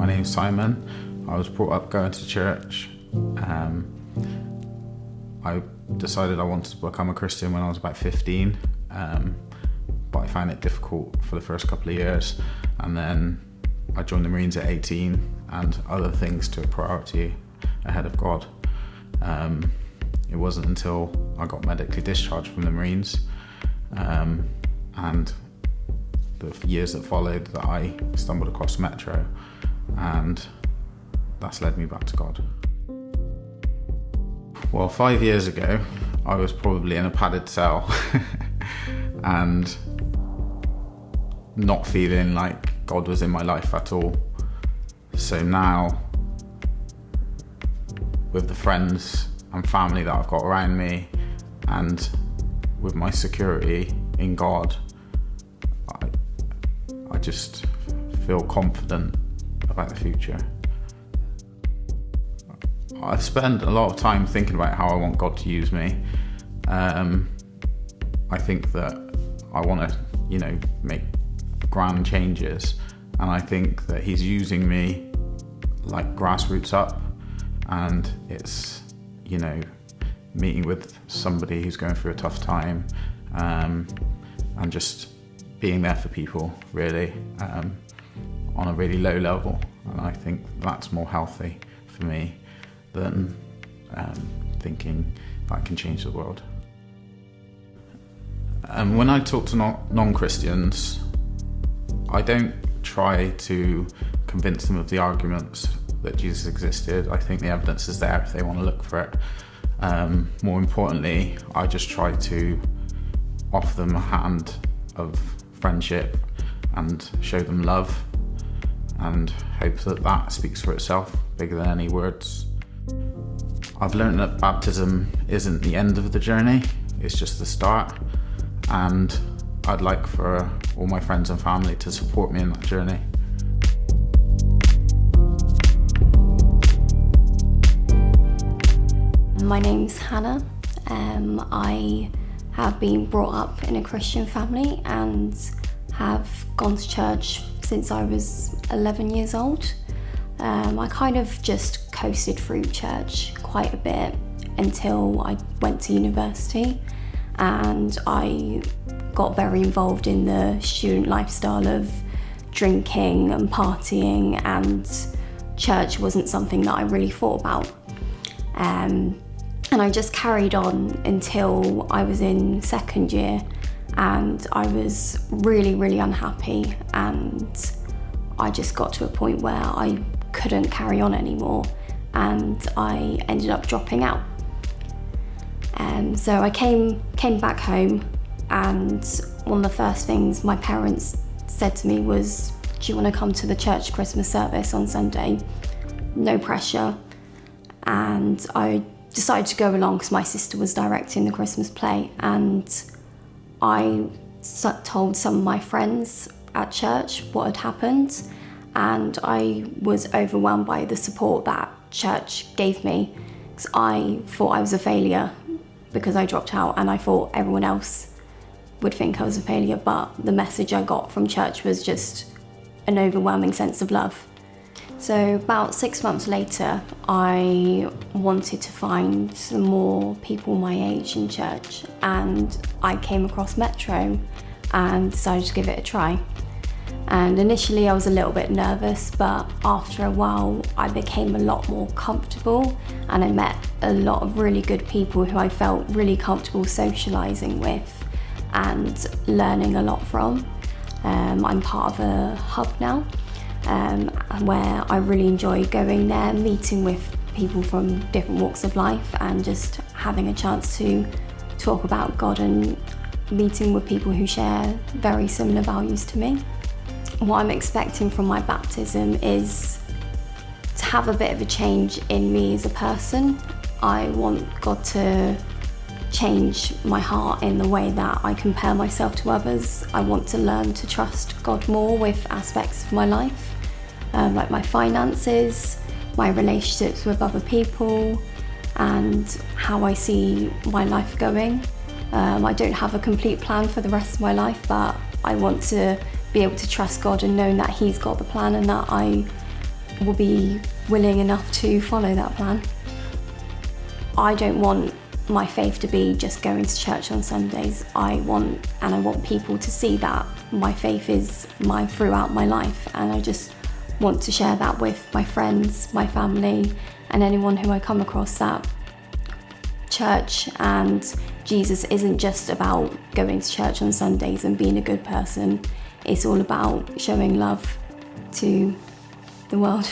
My name's Simon. I was brought up going to church. I decided I wanted to become a Christian when I was about 15, but I found it difficult for the first couple of years, and then I joined the Marines at 18, and other things took priority ahead of God. It wasn't until I got medically discharged from the Marines and the years that followed that I stumbled across Metro, and that's led me back to God. Well, 5 years ago, I was probably in a padded cell and not feeling like God was in my life at all. So now, with the friends and family that I've got around me, and with my security in God, I just feel confident about the future. I spend a lot of time thinking about how I want God to use me. I think that I want to, make grand changes, and I think that He's using me like grassroots up, and it's, meeting with somebody who's going through a tough time, and just being there for people, really, on a really low level. And I think that's more healthy for me than thinking that I can change the world. When I talk to non-Christians, I don't try to convince them of the arguments that Jesus existed. I think the evidence is there if they want to look for it. More importantly, I just try to offer them a hand of friendship and show them love, and hope that that speaks for itself, bigger than any words. I've learned that baptism isn't the end of the journey, it's just the start, and I'd like for all my friends and family to support me in that journey. My name's Hannah. I have been brought up in a Christian family and have gone to church since I was 11 years old. I kind of just coasted through church quite a bit until I went to university, and I got very involved in the student lifestyle of drinking and partying, and church wasn't something that I really thought about. And I just carried on until I was in second year, and I was really, really unhappy, and I just got to a point where I couldn't carry on anymore, and I ended up dropping out. So I came back home, and one of the first things my parents said to me was, "Do you want to come to the church Christmas service on Sunday?" No pressure. And I decided to go along because my sister was directing the Christmas play, and I told some of my friends at church what had happened, and I was overwhelmed by the support that church gave me, because I thought I was a failure because I dropped out, and I thought everyone else would think I was a failure, but the message I got from church was just an overwhelming sense of love. So about 6 months later, I wanted to find some more people my age in church, and I came across Metro and decided to give it a try. And initially I was a little bit nervous, but after a while I became a lot more comfortable, and I met a lot of really good people who I felt really comfortable socialising with and learning a lot from. I'm part of a hub now, where I really enjoy going there, meeting with people from different walks of life, and just having a chance to talk about God and meeting with people who share very similar values to me. What I'm expecting from my baptism is to have a bit of a change in me as a person. I want God to change my heart in the way that I compare myself to others. I want to learn to trust God more with aspects of my life, like my finances, my relationships with other people, and how I see my life going. I don't have a complete plan for the rest of my life, but I want to be able to trust God and know that He's got the plan, and that I will be willing enough to follow that plan. I don't want my faith to be just going to church on Sundays. I want people to see that my faith is mine throughout my life, and I just want to share that with my friends, my family, and anyone who I come across, that church and Jesus isn't just about going to church on Sundays and being a good person. It's all about showing love to the world.